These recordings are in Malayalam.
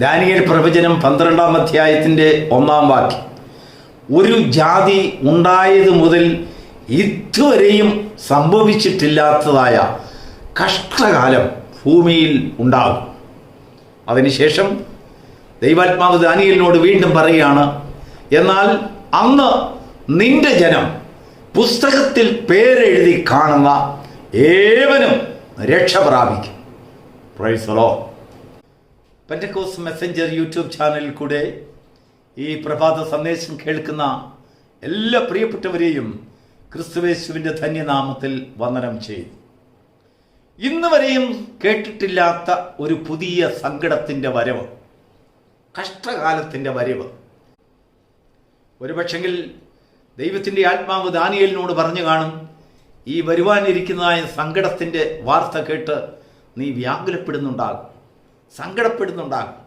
ദാനിയേൽ പ്രവചനം 12-ാം അധ്യായത്തിൻ്റെ 1-ാം വാക്യം. ഒരു ജാതി ഉണ്ടായത് മുതൽ ഇതുവരെയും സംഭവിച്ചിട്ടില്ലാത്തതായ കഷ്ടകാലം ഭൂമിയിൽ ഉണ്ടാകും. അതിനുശേഷം ദൈവാത്മാവ് ദാനിയേലിനോട് വീണ്ടും പറയുകയാണ്, എന്നാൽ അന്ന് നിന്റെ ജനം പുസ്തകത്തിൽ പേരെഴുതി കാണുന്ന ഏവനും രക്ഷ പ്രാപിക്കും. Praise the Lord. Pentecost messenger YouTube ചാനലിൽ കൂടെ ഈ പ്രഭാത സന്ദേശം കേൾക്കുന്ന എല്ലാ പ്രിയപ്പെട്ടവരെയും ക്രിസ്തുയേശുവിൻ്റെ ധന്യനാമത്തിൽ വന്ദനം ചെയ്തു. ഇന്ന് വരെയും കേട്ടിട്ടില്ലാത്ത ഒരു പുതിയ സങ്കടത്തിൻ്റെ വരവ്, കഷ്ടകാലത്തിൻ്റെ വരവ്. ഒരുപക്ഷെങ്കിൽ ദൈവത്തിൻ്റെ ആത്മാവ് ദാനിയേലിനോട് പറഞ്ഞു കാണും, ഈ വരുവാനിരിക്കുന്നതായ സങ്കടത്തിൻ്റെ വാർത്ത കേട്ട് നീ വ്യാകുലപ്പെടുന്നുണ്ടാകും, സങ്കടപ്പെടുന്നുണ്ടാകും,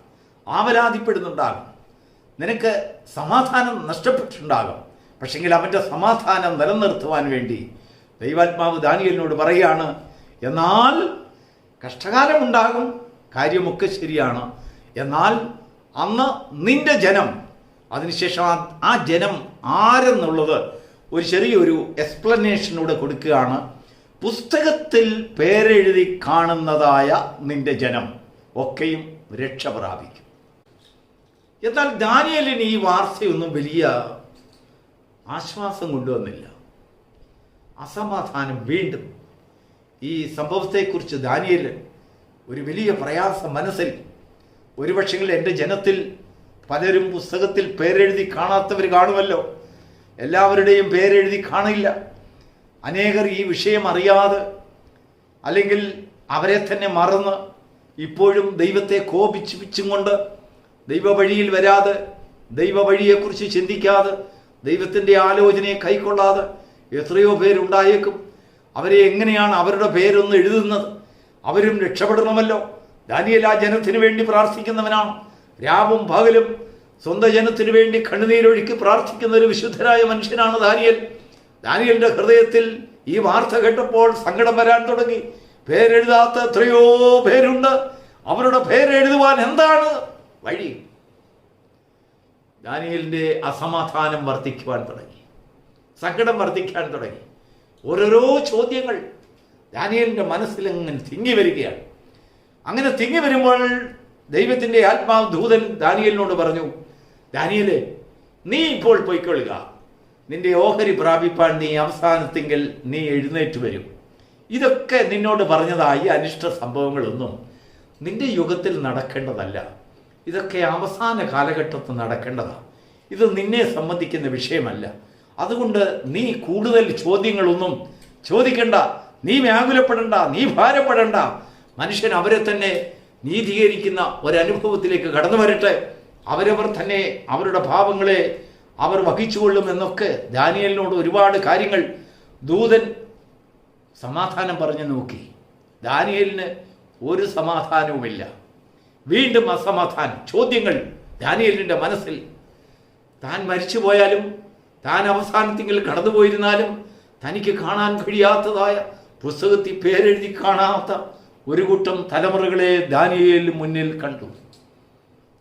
ആവലാതിപ്പെടുന്നുണ്ടാകും. നിനക്ക് സമാധാനം നഷ്ടപ്പെട്ടിട്ടുണ്ടാകും. പക്ഷെങ്കിൽ അവൻ്റെ സമാധാനം നിലനിർത്തുവാൻ വേണ്ടി ദൈവാത്മാവ് ദാനിയേലിനോട് പറയുകയാണ്, എന്നാൽ കഷ്ടകാലമുണ്ടാകും, കാര്യമൊക്കെ ശരിയാണ്. എന്നാൽ അന്ന് നിന്റെ ജനം, അതിനുശേഷം ആ ജനം ആരെന്നുള്ളത് ഒരു ചെറിയൊരു എക്സ്പ്ലനേഷനൂടെ കൊടുക്കുകയാണ്. പുസ്തകത്തിൽ പേരെഴുതി കാണുന്നതായ നിന്റെ ജനം ഒക്കെയും രക്ഷ പ്രാപിക്കും. എന്നാൽ ദാനിയേലിന് ഈ വാർത്തയൊന്നും വലിയ ആശ്വാസം കൊണ്ടുവന്നില്ല. അസമാധാനം വീണ്ടും. ഈ സംഭവത്തെക്കുറിച്ച് ദാനിയേൽ ഒരു വലിയ പ്രയാസം മനസ്സിൽ. ഒരുപക്ഷെങ്കിൽ എൻ്റെ ജനത്തിൽ പലരും പുസ്തകത്തിൽ പേരെഴുതി കാണാത്തവർ കാണുമല്ലോ. എല്ലാവരുടെയും പേരെഴുതി കാണില്ല. അനേകർ ഈ വിഷയം അറിയാതെ, അല്ലെങ്കിൽ അവരെ തന്നെ മറന്ന് ഇപ്പോഴും ദൈവത്തെ കോപിച്ചും കൊണ്ട് ദൈവ വഴിയിൽ വരാതെ, ദൈവ വഴിയെക്കുറിച്ച് ചിന്തിക്കാതെ, ദൈവത്തിൻ്റെ ആലോചനയെ കൈക്കൊള്ളാതെ എത്രയോ പേരുണ്ടായേക്കും. അവരെ എങ്ങനെയാണ് അവരുടെ പേരൊന്ന് എഴുതുന്നത്? അവരും രക്ഷപ്പെടണമല്ലോ. ദാനിയേൽ ആ ജനത്തിന് വേണ്ടി പ്രാർത്ഥിക്കുന്നവനാണ്. രാവും പകലും സ്വന്തം ജനത്തിനു വേണ്ടി കണ്ണുനീരൊഴുക്കി പ്രാർത്ഥിക്കുന്ന ഒരു വിശുദ്ധനായ മനുഷ്യനാണ് ദാനിയേൽ. ദാനിയേലിൻ്റെ ഹൃദയത്തിൽ ഈ വാർത്ത കേട്ടപ്പോൾ സങ്കടം വരാൻ തുടങ്ങി. പേരെഴുതാത്ത എത്രയോ പേരുണ്ട്. അവരുടെ പേരെഴുതുവാൻ എന്താണ് വഴി? ദാനിയേലിൻ്റെ അസമാധാനം വർദ്ധിക്കുവാൻ തുടങ്ങി, സങ്കടം വർദ്ധിക്കാൻ തുടങ്ങി. ഓരോരോ ചോദ്യങ്ങൾ ദാനിയേലിൻ്റെ മനസ്സിലങ്ങനെ തിങ്ങി വരികയാണ്. അങ്ങനെ തിങ്ങി വരുമ്പോൾ ദൈവത്തിൻ്റെ ആത്മാവ് ദൂതൻ ദാനിയേലിനോട് പറഞ്ഞു, ദാനിയേലേ, നീ ഇപ്പോൾ പൊയ്ക്കൊള്ളുക. നിന്റെ ഓഹരി പ്രാപിപ്പാൻ നീ അവസാനത്തെങ്കിൽ നീ എഴുന്നേറ്റ് വരും. ഇതൊക്കെ നിന്നോട് പറഞ്ഞതായി അനിഷ്ട സംഭവങ്ങളൊന്നും നിന്റെ യുഗത്തിൽ നടക്കേണ്ടതല്ല. ഇതൊക്കെ അവസാന കാലഘട്ടത്തിൽ നടക്കേണ്ടതാണ്. ഇത് നിന്നെ സംബന്ധിക്കുന്ന വിഷയമല്ല. അതുകൊണ്ട് നീ കൂടുതൽ ചോദ്യങ്ങളൊന്നും ചോദിക്കണ്ട, നീ വ്യാകുലപ്പെടണ്ട, നീ ഭാരപ്പെടണ്ട. മനുഷ്യൻ അവരെ തന്നെ നീതീകരിക്കുന്ന ഒരനുഭവത്തിലേക്ക് കടന്നു വരട്ടെ. അവരവർ തന്നെ അവരുടെ ഭാവങ്ങളെ അവർ വഹിച്ചുകൊള്ളും എന്നൊക്കെ ദാനിയേലിനോട് ഒരുപാട് കാര്യങ്ങൾ ദൂതൻ സമാധാനം പറഞ്ഞു നോക്കി. ദാനിയേലിന് ഒരു സമാധാനവുമില്ല. വീണ്ടും അസമാധാനം, ചോദ്യങ്ങൾ ദാനിയേലിൻ്റെ മനസ്സിൽ. താൻ മരിച്ചു പോയാലും, താൻ അവസാനത്തെങ്കിൽ കടന്നുപോയിരുന്നാലും തനിക്ക് കാണാൻ കഴിയാത്തതായ, പുസ്തകത്തിൽ പേരെഴുതി കാണാത്ത ഒരു കൂട്ടം തലമുറകളെ ദാനിയേൽ മുന്നിൽ കണ്ടു.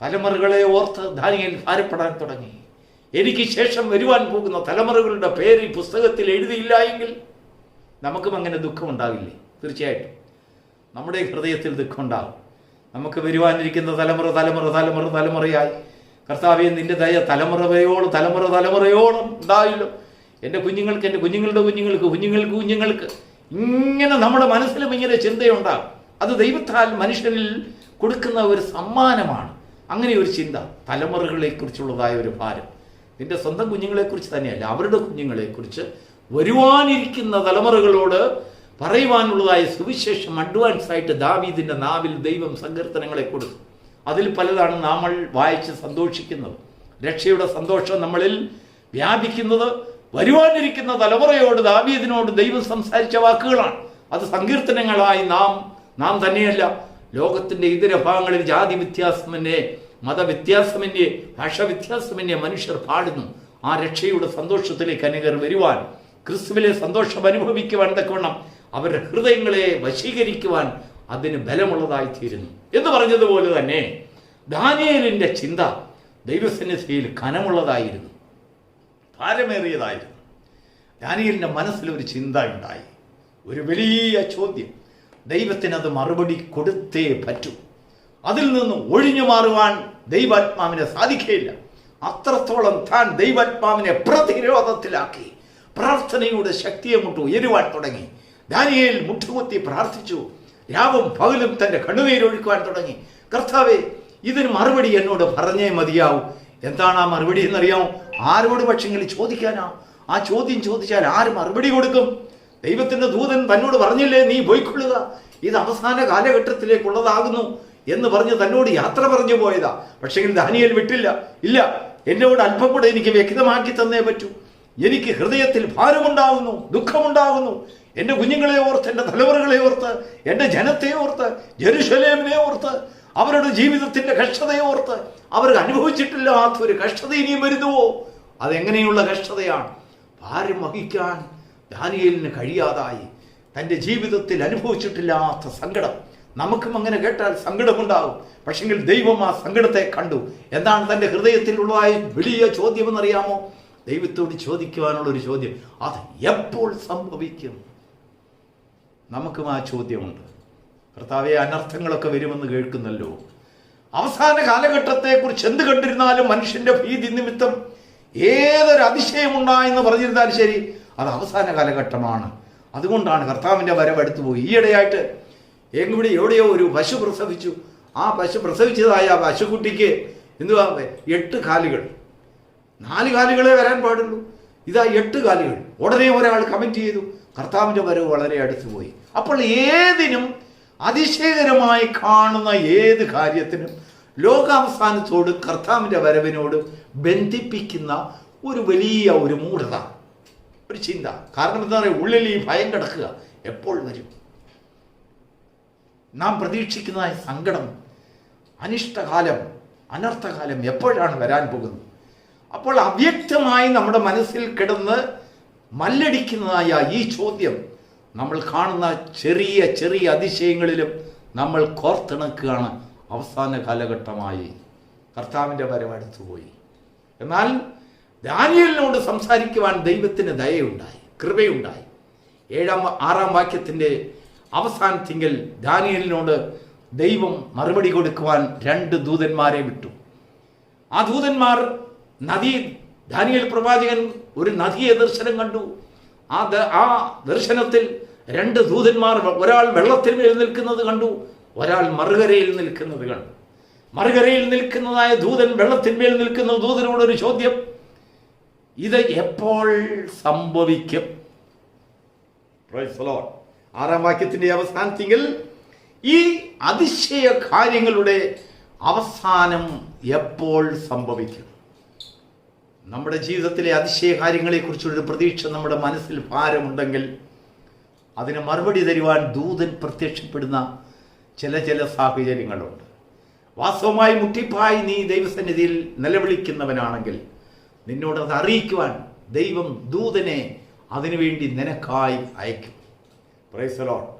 തലമുറകളെ ഓർത്ത് ദാനിയേൽ ഭാരപ്പെടാൻ തുടങ്ങി. എനിക്ക് ശേഷം വരുവാൻ പോകുന്ന തലമുറകളുടെ പേര് പുസ്തകത്തിൽ എഴുതിയില്ല എങ്കിൽ നമുക്കും അങ്ങനെ ദുഃഖമുണ്ടാകില്ലേ? തീർച്ചയായിട്ടും നമ്മുടെ ഹൃദയത്തിൽ ദുഃഖമുണ്ടാകും. നമുക്ക് വരുവാനിരിക്കുന്ന തലമുറ തലമുറ തലമുറ തലമുറയായി കർത്താവേ, നിന്റെ ദയ തലമുറയോളം തലമുറയോളം ഉണ്ടായല്ലോ. എൻ്റെ കുഞ്ഞുങ്ങൾക്ക്, എൻ്റെ കുഞ്ഞുങ്ങളുടെ കുഞ്ഞുങ്ങൾക്ക്, കുഞ്ഞുങ്ങൾക്ക് കുഞ്ഞുങ്ങൾക്ക്, ഇങ്ങനെ നമ്മുടെ മനസ്സിലും ഇങ്ങനെ ചിന്തയുണ്ടാകും. അത് ദൈവത്താൽ മനുഷ്യനിൽ കൊടുക്കുന്ന ഒരു സമ്മാനമാണ്. അങ്ങനെ ഒരു ചിന്ത, തലമുറകളെക്കുറിച്ചുള്ളതായ ഒരു ഭാരം. നിന്റെ സ്വന്തം കുഞ്ഞുങ്ങളെക്കുറിച്ച് തന്നെയല്ല, അവരുടെ കുഞ്ഞുങ്ങളെക്കുറിച്ച്, വരുവാനിരിക്കുന്ന തലമുറകളോട് പറയുവാനുള്ളതായ സുവിശേഷം അഡ്വാൻസ് ആയിട്ട് ദാവീദിൻ്റെ നാവിൽ ദൈവം സങ്കീർത്തനങ്ങളെ കൊടുത്തു. അതിൽ പലതാണ് നമ്മൾ വായിച്ച് സന്തോഷിക്കുന്നത്. രക്ഷയുടെ സന്തോഷം നമ്മളിൽ വ്യാപിക്കുന്നത് വരുവാനിരിക്കുന്ന തലമുറയോട് ദാവീദിനോട് ദൈവം സംസാരിച്ച വാക്കുകളാണ്. അത് സങ്കീർത്തനങ്ങളായി നാം തന്നെയല്ല, ലോകത്തിൻ്റെ ഇതര ഭാഗങ്ങളിൽ ജാതി വ്യത്യാസമന്യേ, മതവ്യത്യാസമന്യേ, ഭാഷാവ്യത്യാസമന്യേ മനുഷ്യർ പാടുന്നു. ആ രക്ഷയുടെ സന്തോഷത്തിലേക്ക് അനേകർ വരുവാൻ, ക്രിസ്തുവിലെ സന്തോഷം അനുഭവിക്കുവാൻ തക്കവണ്ണം അവരുടെ ഹൃദയങ്ങളെ വശീകരിക്കുവാൻ അതിന് ബലമുള്ളതായിത്തീരുന്നു എന്ന് പറഞ്ഞതുപോലെ തന്നെ ദാനിയേലിൻ്റെ ചിന്ത ദൈവസന്നിധിയിൽ കനമുള്ളതായിരുന്നു, ഭാരമേറിയതായിരുന്നു. ദാനിയേലിൻ്റെ മനസ്സിലൊരു ചിന്ത ഉണ്ടായി, ഒരു വലിയ ചോദ്യം. ദൈവത്തിനത് മറുപടി കൊടുത്തേ പറ്റൂ. അതിൽ നിന്ന് ഒഴിഞ്ഞു മാറുവാൻ ദൈവാത്മാവിനെ സാധിക്കുകയില്ല. അത്രത്തോളം താൻ ദൈവാത്മാവിനെ പ്രതിരോധത്തിലാക്കി പ്രാർത്ഥനയുടെ ശക്തിയെ മുട്ട് ഉയരുവാൻ തുടങ്ങി. ദാനിയേൽ മുട്ടുകുത്തി പ്രാർത്ഥിച്ചു. രാവും പകലും തൻ്റെ കണ്ണുനീരൊഴുക്കുവാൻ തുടങ്ങി. കർത്താവേ, ഇതിന് മറുപടി എന്നോട് പറഞ്ഞേ മതിയാവും. എന്താണ് ആ മറുപടി എന്നറിയാമോ? ആരോട് പക്ഷെങ്കിലും ചോദിക്കാനാ? ആ ചോദ്യം ചോദിച്ചാൽ ആര് മറുപടി കൊടുക്കും? ദൈവത്തിൻ്റെ ദൂതൻ തന്നോട് പറഞ്ഞില്ലേ, നീ പോയിക്കൊള്ളുക, ഇത് അവസാന കാലഘട്ടത്തിലേക്കുള്ളതാകുന്നു എന്ന് പറഞ്ഞ് തന്നോട് യാത്ര പറഞ്ഞു പോയതാ. പക്ഷെങ്കിൽ ദാനിയേൽ വിട്ടില്ല. ഇല്ല, എന്നോട് അല്പം കൂടെ എനിക്ക് വ്യക്തമാക്കി തന്നേ പറ്റൂ. എനിക്ക് ഹൃദയത്തിൽ ഭാരമുണ്ടാകുന്നു, ദുഃഖമുണ്ടാകുന്നു. എൻ്റെ കുഞ്ഞുങ്ങളെ ഓർത്ത്, എൻ്റെ തലമുറകളെ ഓർത്ത്, എൻ്റെ ജനത്തെ ഓർത്ത്, ജെറുസലേമിനെ ഓർത്ത്, അവരുടെ ജീവിതത്തിൻ്റെ കഷ്ടതയെ ഓർത്ത്. അവർ അനുഭവിച്ചിട്ടില്ലാത്തൊരു കഷ്ടത ഇനിയും വരുന്നുവോ? അതെങ്ങനെയുള്ള കഷ്ടതയാണ്? ഭാരം വഹിക്കാൻ ദാനിയേലിന് കഴിയാതായി. തൻ്റെ ജീവിതത്തിൽ അനുഭവിച്ചിട്ടില്ലാത്ത സങ്കടം. നമുക്കും അങ്ങനെ കേട്ടാൽ സങ്കടമുണ്ടാകും. പക്ഷെങ്കിൽ ദൈവം ആ സങ്കടത്തെ കണ്ടു. എന്താണ് തൻ്റെ ഹൃദയത്തിലുള്ളതായ വലിയ ചോദ്യമെന്നറിയാമോ? ദൈവത്തോട് ചോദിക്കുവാനുള്ളൊരു ചോദ്യം, അത് എപ്പോൾ സംഭവിക്കും? നമുക്കും ആ ചോദ്യമുണ്ട്. കർത്താവേ, അനർത്ഥങ്ങളൊക്കെ വരുമെന്ന് കേൾക്കുന്നല്ലോ. അവസാന കാലഘട്ടത്തെക്കുറിച്ച് എന്ത് കണ്ടിരുന്നാലും മനുഷ്യൻ്റെ ഭീതി നിമിത്തം ഏതൊരു അതിശയമുണ്ടായെന്ന് പറഞ്ഞിരുന്നാലും ശരി, അത് അവസാന കാലഘട്ടമാണ്. അതുകൊണ്ടാണ് കർത്താവിൻ്റെ വരവെടുത്തു പോയി. ഈയിടെയായിട്ട് എവിടെയോ ഒരു പശു പ്രസവിച്ചു. ആ പശു പ്രസവിച്ചതായ ആ പശുക്കുട്ടിക്ക് എന്തുവാ 8 കാലുകൾ. 4 കാലുകളെ വരാൻ പാടുള്ളൂ, ഇതാ 8 കാലുകൾ. ഉടനെ ഒരാൾ കമൻറ്റ് ചെയ്തു, കർത്താവിൻ്റെ വരവ് വളരെ അടുത്തു പോയി. അപ്പോൾ ഏതിനും അതിശയകരമായി കാണുന്ന ഏത് കാര്യത്തിനും ലോകാവസാനത്തോട് കർത്താവിൻ്റെ വരവിനോട് ബന്ധിപ്പിക്കുന്ന ഒരു വലിയ ഒരു മൂഢത, ഒരു ചിന്ത. കാരണം എന്താ പറയുക, ഉള്ളിൽ ഈ ഭയം കിടക്കുക, എപ്പോൾ വരും? നാം പ്രതീക്ഷിക്കുന്ന സങ്കടം, അനിഷ്ടകാലം, അനർത്ഥകാലം എപ്പോഴാണ് വരാൻ പോകുന്നത്? അപ്പോൾ അവ്യക്തമായി നമ്മുടെ മനസ്സിൽ കിടന്ന് മല്ലടിക്കുന്നതായ ഈ ചോദ്യം നമ്മൾ കാണുന്ന ചെറിയ ചെറിയ അതിശയങ്ങളിലും നമ്മൾ കോർത്തിണക്കുകയാണ്. അവസാന കാലഘട്ടമായി കർത്താവിൻ്റെ വരവടുത്തുപോയി. എന്നാൽ ദാനിയേലിനോട് സംസാരിക്കുവാൻ ദൈവത്തിന് ദയയുണ്ടായി, കൃപയുണ്ടായി. 6-ാം വാക്യത്തിൻ്റെ അവസാനത്തിങ്കിൽ ദാനിയേലിനോട് ദൈവം മറുപടി കൊടുക്കുവാൻ 2 ദൂതന്മാരെ വിട്ടു. ആ ദൂതന്മാർ ദാനിയേൽ പ്രവാചകൻ ഒരു നദിയെ ദർശനം കണ്ടു. ആ ദർശനത്തിൽ 2 ദൂതന്മാർ, ഒരാൾ വെള്ളത്തിന്മേൽ നിൽക്കുന്നത് കണ്ടു, ഒരാൾ മറുകരയിൽ നിൽക്കുന്നത് കണ്ടു. മറുകരയിൽ നിൽക്കുന്നതായ ദൂതൻ വെള്ളത്തിന്മേൽ നിൽക്കുന്ന ദൂതനോടൊരു ചോദ്യം, ഇത് എപ്പോൾ സംഭവിക്കും? 6-ാം വാക്യത്തിന്റെ അവസാനത്തിൽ ഈ അതിശയ കാര്യങ്ങളുടെ അവസാനം എപ്പോൾ സംഭവിക്കും? നമ്മുടെ ജീവിതത്തിലെ അതിശയ കാര്യങ്ങളെക്കുറിച്ചൊരു പ്രതീക്ഷ നമ്മുടെ മനസ്സിൽ ഭാരമുണ്ടെങ്കിൽ അതിന് മറുപടി തരുവാൻ ദൂതൻ പ്രത്യക്ഷപ്പെടുന്ന ചില സാഹചര്യങ്ങളുണ്ട്. വാസ്തവമായി മുട്ടിപ്പായി നീ ദൈവസന്നിധിയിൽ നിലവിളിക്കുന്നവനാണെങ്കിൽ നിന്നോടത് അറിയിക്കുവാൻ ദൈവം ദൂതനെ അതിനുവേണ്ടി നിനക്കായി അയക്കും. Price the Lord.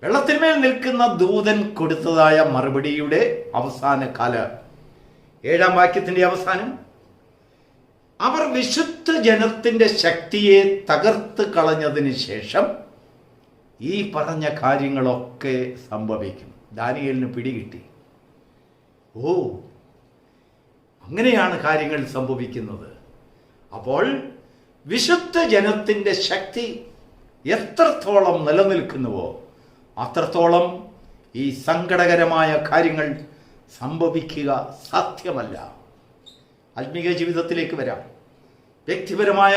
വെള്ളത്തിന്മേൽ നിൽക്കുന്ന ദൂതൻ കൊടുത്തതായ മറുപടിയുടെ അവസാന കാല 7-ാം വാക്യത്തിന്റെ അവസാനം, അവർ വിശുദ്ധ ജനത്തിന്റെ ശക്തിയെ തകർത്ത് കളഞ്ഞതിന് ശേഷം ഈ പറഞ്ഞ കാര്യങ്ങളൊക്കെ സംഭവിക്കും. ദാനിയേലിന് പിടികിട്ടി. ഓ, അങ്ങനെയാണ് കാര്യങ്ങൾ സംഭവിക്കുന്നത്. അപ്പോൾ വിശുദ്ധ ജനത്തിൻ്റെ ശക്തി എത്രത്തോളം നിലനിൽക്കുന്നുവോ അത്രത്തോളം ഈ സങ്കടകരമായ കാര്യങ്ങൾ സംഭവിക്കുക സാധ്യമല്ല. ആത്മീക ജീവിതത്തിലേക്ക് വരാം. വ്യക്തിപരമായ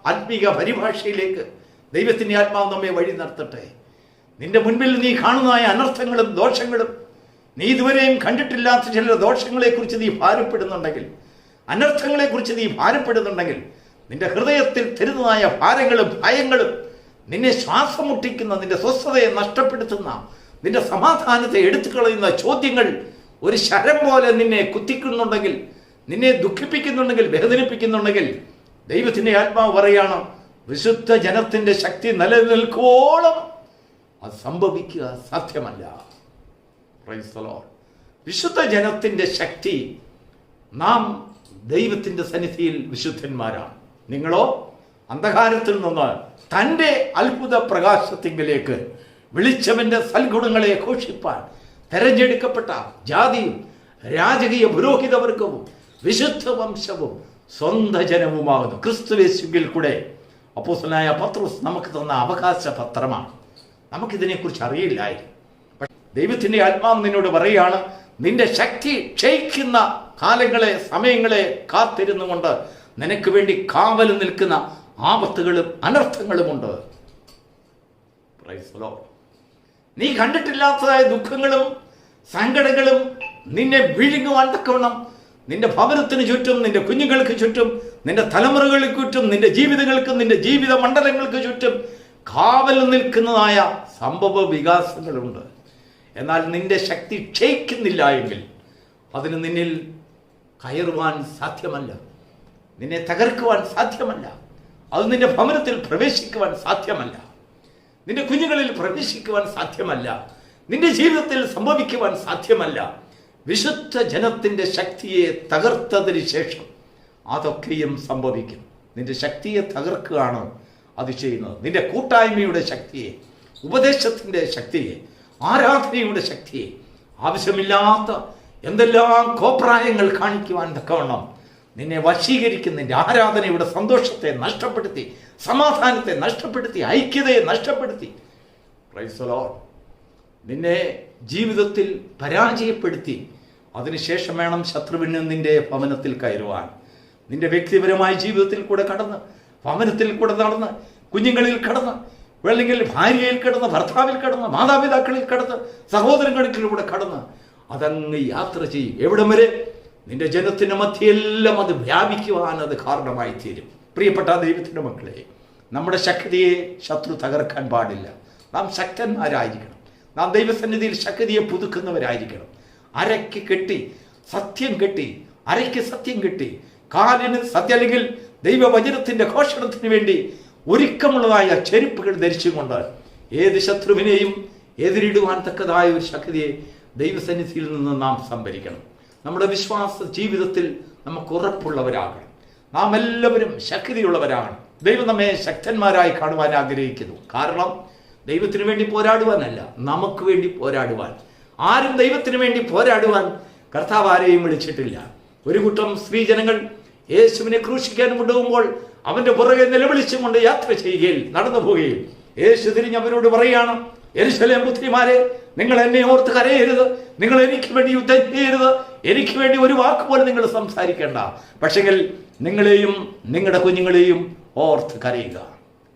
ആത്മീക പരിഭാഷയിലേക്ക് ദൈവത്തിൻ്റെ ആത്മാവ് നമ്മെ വഴി നടത്തട്ടെ. നിന്റെ മുൻപിൽ നീ കാണുന്നതായ അനർത്ഥങ്ങളും ദോഷങ്ങളും, നീ ഇതുവരെയും കണ്ടിട്ടില്ലാത്ത ചില ദോഷങ്ങളെക്കുറിച്ച് നീ ഭാരപ്പെടുന്നുണ്ടെങ്കിൽ, അനർത്ഥങ്ങളെക്കുറിച്ച് നീ ഭാരപ്പെടുന്നുണ്ടെങ്കിൽ, നിന്റെ ഹൃദയത്തിൽ തരുന്നതായ ഭാരങ്ങളും ഭയങ്ങളും, നിന്നെ ശ്വാസം മുട്ടിക്കുന്ന, നിന്റെ സ്വസ്ഥതയെ നഷ്ടപ്പെടുത്തുന്ന, നിന്റെ സമാധാനത്തെ എടുത്തു കളയുന്ന ചോദ്യങ്ങൾ ഒരു ശരം പോലെ നിന്നെ കുത്തിക്കുന്നുണ്ടെങ്കിൽ, നിന്നെ ദുഃഖിപ്പിക്കുന്നുണ്ടെങ്കിൽ, വേദനിപ്പിക്കുന്നുണ്ടെങ്കിൽ, ദൈവത്തിൻ്റെ ആത്മാവ് പറയാണ്, വിശുദ്ധ ജനത്തിൻ്റെ ശക്തി നിലനിൽക്കോളം അത് സംഭവിക്കുക സാധ്യമല്ല. Price the Lord. വിശുദ്ധ ജനത്തിൻ്റെ ശക്തി, നാം ദൈവത്തിൻ്റെ സന്നിധിയിൽ വിശുദ്ധന്മാരാണ്. നിങ്ങളോ അന്ധകാരത്തിൽ നിന്ന് തൻ്റെ അത്ഭുത പ്രകാശത്തിങ്കിലേക്ക് വിളിച്ചവൻ്റെ സൽഗുണങ്ങളെ ഘോഷിപ്പാൻ തെരഞ്ഞെടുക്കപ്പെട്ട ജാതിയും രാജകീയ പുരോഹിതവർഗവും വിശുദ്ധ വംശവും സ്വന്തം ജനവുമാകുന്നു. ക്രിസ്തുയേശുവിൽ കൂടെ അപ്പോസ്തലനായ പത്രോസ് നമുക്ക് തന്ന അവകാശ പത്രമാണ്. നമുക്കിതിനെക്കുറിച്ച് അറിയില്ലായിരുന്നു. പക്ഷേ ദൈവത്തിൻ്റെ ആത്മാവ് നിന്നോട് പറയുകയാണ്, നിന്റെ ശക്തി ക്ഷയിക്കുന്ന കാലങ്ങളെ, സമയങ്ങളെ കാത്തിരുന്നുകൊണ്ട് നിനക്ക് വേണ്ടി കാവൽ നിൽക്കുന്ന ആപത്തുകളും അനർത്ഥങ്ങളുമുണ്ട്. നീ കണ്ടിട്ടില്ലാത്തതായ ദുഃഖങ്ങളും സങ്കടങ്ങളും നിന്നെ വിഴുങ്ങുവാൻ തക്കവണ്ണം നിന്റെ ഭവനത്തിന് ചുറ്റും, നിന്റെ കുഞ്ഞുങ്ങൾക്ക് ചുറ്റും, നിന്റെ തലമുറകൾക്ക് ചുറ്റും, നിന്റെ ജീവിതങ്ങൾക്ക്, നിന്റെ ജീവിത മണ്ഡലങ്ങൾക്ക് ചുറ്റും കാവൽ നിൽക്കുന്നതായ സംഭവ വികാസങ്ങളുണ്ട്. എന്നാൽ നിന്റെ ശക്തി ക്ഷയിക്കുന്നില്ല എങ്കിൽ അതിന് നിന്നിൽ കയറുവാൻ സാധ്യമല്ല, നിന്നെ തകർക്കുവാൻ സാധ്യമല്ല, അത് നിന്റെ ഭവനത്തിൽ പ്രവേശിക്കുവാൻ സാധ്യമല്ല, നിന്റെ കുഞ്ഞുങ്ങളിൽ പ്രവേശിക്കുവാൻ സാധ്യമല്ല, നിന്റെ ജീവിതത്തിൽ സംഭവിക്കുവാൻ സാധ്യമല്ല. വിശുദ്ധ ജനത്തിൻ്റെ ശക്തിയെ തകർത്തതിന് ശേഷം അതൊക്കെയും സംഭവിക്കും. നിന്റെ ശക്തിയെ തകർക്കുകയാണ് അത് ചെയ്യുന്നത്. നിന്റെ കൂട്ടായ്മയുടെ ശക്തിയെ, ഉപദേശത്തിൻ്റെ ശക്തിയെ, ആരാധനയുടെ ശക്തിയെ, ആവശ്യമില്ലാത്ത എന്തെല്ലാം കോപ്രായങ്ങൾ കാണിക്കുവാൻ തക്കവണ്ണം നിന്നെ വശീകരിക്കുന്ന നിന്റെ ആരാധനയുടെ സന്തോഷത്തെ നഷ്ടപ്പെടുത്തി, സമാധാനത്തെ നഷ്ടപ്പെടുത്തി, ഐക്യതയെ നഷ്ടപ്പെടുത്തി, പ്രൈസ് ദി ലോർഡ്, നിന്നെ ജീവിതത്തിൽ പരാജയപ്പെടുത്തി അതിനുശേഷം വേണം ശത്രുവിന് നിന്റെ ഭവനത്തിൽ കയറുവാൻ. നിന്റെ വ്യക്തിപരമായ ജീവിതത്തിൽ കൂടെ കടന്ന്, ഭവനത്തിൽ കൂടെ നടന്ന്, കുഞ്ഞുങ്ങളിൽ കടന്ന്, അല്ലെങ്കിൽ ഭാര്യയിൽ കടന്ന്, ഭർത്താവിൽ കടന്ന്, മാതാപിതാക്കളിൽ കടന്ന്, സഹോദരങ്ങളിലൂടെ കടന്ന് അതങ്ങ് യാത്ര ചെയ്യും. എവിടം വരെ? നിന്റെ ജനത്തിൻ്റെ മധ്യയെല്ലാം അത് വ്യാപിക്കുവാൻ അത് കാരണമായി തീരും. പ്രിയപ്പെട്ട ദൈവത്തിൻ്റെ മക്കളെ, നമ്മുടെ ശക്തിയെ ശത്രു തകർക്കാൻ പാടില്ല. നാം ശക്തന്മാരായിരിക്കണം. നാം ദൈവസന്നിധിയിൽ ശക്തിയെ പുതുക്കുന്നവരായിരിക്കണം. അരയ്ക്ക് കെട്ടി സത്യം കെട്ടി, അരയ്ക്ക് സത്യം കെട്ടി, കാലിന് സത്യം, അല്ലെങ്കിൽ ദൈവവചനത്തിൻ്റെ ഘോഷണത്തിന് വേണ്ടി ഒരുക്കമുള്ളതായ ചെരുപ്പുകൾ ധരിച്ചുകൊണ്ട് ഏത് ശത്രുവിനെയും എതിരിടുവാൻ തക്കതായ ഒരു ശക്തിയെ ദൈവസന്നിധിയിൽ നിന്ന് നാം സംഭരിക്കണം. നമ്മുടെ വിശ്വാസ ജീവിതത്തിൽ നമുക്ക് ഉറപ്പുള്ളവരാകണം. നാം എല്ലാവരും ശക്തിയുള്ളവരാകണം. ദൈവം നമ്മെ ശക്തന്മാരായി കാണുവാൻ ആഗ്രഹിക്കുന്നു. കാരണം ദൈവത്തിന് വേണ്ടി പോരാടുവാനല്ല, നമുക്ക് വേണ്ടി പോരാടുവാൻ. ആരും ദൈവത്തിന് വേണ്ടി പോരാടുവാൻ കർത്താവ് ആരെയും വിളിച്ചിട്ടില്ല. ഒരു കൂട്ടം സ്ത്രീജനങ്ങൾ യേശുവിനെ ക്രൂശിക്കാൻ കൊണ്ടുപോകുമ്പോൾ അവന്റെ പുറകെ നിലവിളിച്ചും കൊണ്ട് യാത്ര ചെയ്യുകയും നടന്നു പോവുകയും യേശു തിരിഞ്ഞ് അവരോട് പറയുകയാണ്, യെരൂശലേം പുത്രിമാരെ, നിങ്ങൾ എന്നെ ഓർത്ത് കരയരുത്, നിങ്ങൾ എനിക്ക് വേണ്ടി യുദ്ധം ചെയ്യരുത്, എനിക്ക് വേണ്ടി ഒരു വാക്ക് പോലെ നിങ്ങൾ സംസാരിക്കേണ്ട, പക്ഷെങ്കിൽ നിങ്ങളെയും നിങ്ങളുടെ കുഞ്ഞുങ്ങളെയും ഓർത്ത് കരയുക.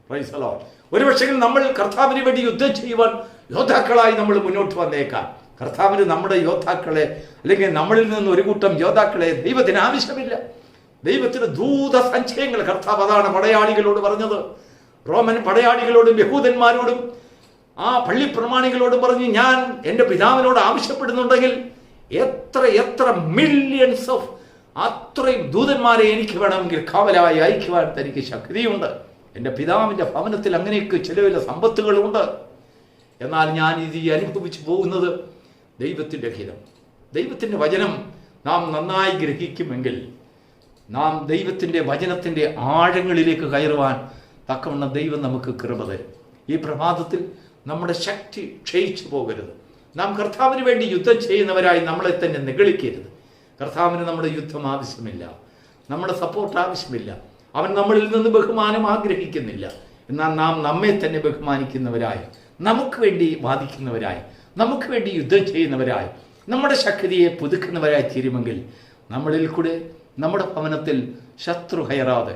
Price the Lord. ഒരു പക്ഷെങ്കിൽ നമ്മൾ കർത്താവിന് വേണ്ടി യുദ്ധം ചെയ്യുവാൻ യോദ്ധാക്കളായി നമ്മൾ മുന്നോട്ട് വന്നേക്കാം. കർത്താവിന് നമ്മുടെ യോദ്ധാക്കളെ, അല്ലെങ്കിൽ നമ്മളിൽ നിന്ന് ഒരു കൂട്ടം യോദ്ധാക്കളെ ദൈവത്തിന് ആവശ്യമില്ല. ദൈവത്തിന് ദൂത സഞ്ചയങ്ങൾ, കർത്താവ് അതാണ് പടയാളികളോട് പറഞ്ഞത്. റോമൻ പടയാളികളോടും യഹൂദന്മാരോടും ആ പള്ളി പ്രമാണികളോടും പറഞ്ഞു, ഞാൻ എൻ്റെ പിതാവിനോട് ആവശ്യപ്പെടുന്നുണ്ടെങ്കിൽ എത്ര എത്ര മില്യൺസ് ഓഫ് അത്രയും ദൂതന്മാരെ എനിക്ക് വേണമെങ്കിൽ കാവലായി അയക്കുവാൻ തനിക്ക് ശക്തിയുണ്ട്. എൻ്റെ പിതാവിൻ്റെ ഭവനത്തിൽ അങ്ങനെയൊക്കെ ചില ചില സമ്പത്തുകളുണ്ട്. എന്നാൽ ഞാൻ ഇത് അനുഭവിച്ചു പോകുന്നത് ദൈവത്തിൻ്റെ ഹിതം. ദൈവത്തിൻ്റെ വചനം നാം നന്നായി ഗ്രഹിക്കുമെങ്കിൽ നാം ദൈവത്തിൻ്റെ വചനത്തിൻ്റെ ആഴങ്ങളിലേക്ക് കയറുവാൻ തക്കവണ്ണം ദൈവം നമുക്ക് കൃപ തരും. ഈ പ്രഭാതത്തിൽ നമ്മുടെ ശക്തി ക്ഷയിച്ചു പോകരുത്. നാം കർത്താവിന് വേണ്ടി യുദ്ധം ചെയ്യുന്നവരായി നമ്മളെ തന്നെ നിഗളിക്കരുത്. കർത്താവിന് നമ്മുടെ യുദ്ധം ആവശ്യമില്ല, നമ്മുടെ സപ്പോർട്ട് ആവശ്യമില്ല. അവൻ നമ്മളിൽ നിന്ന് ബഹുമാനം ആഗ്രഹിക്കുന്നില്ല. എന്നാൽ നാം നമ്മെ തന്നെ ബഹുമാനിക്കുന്നവരായി, നമുക്ക് വേണ്ടി വാദിക്കുന്നവരായി, നമുക്ക് വേണ്ടി യുദ്ധം ചെയ്യുന്നവരായി, നമ്മുടെ ശക്തിയെ പുതുക്കുന്നവരായി തീരുമെങ്കിൽ നമ്മളിൽ കൂടെ നമ്മുടെ ഭവനത്തിൽ ശത്രു കയറാതെ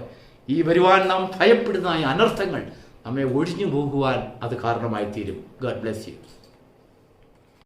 ഈ വരുവാൻ നാം ഭയപ്പെടുന്ന അനർത്ഥങ്ങൾ നമ്മെ ഒഴിഞ്ഞു പോകുവാൻ അത് കാരണമായി തീരും. God bless you.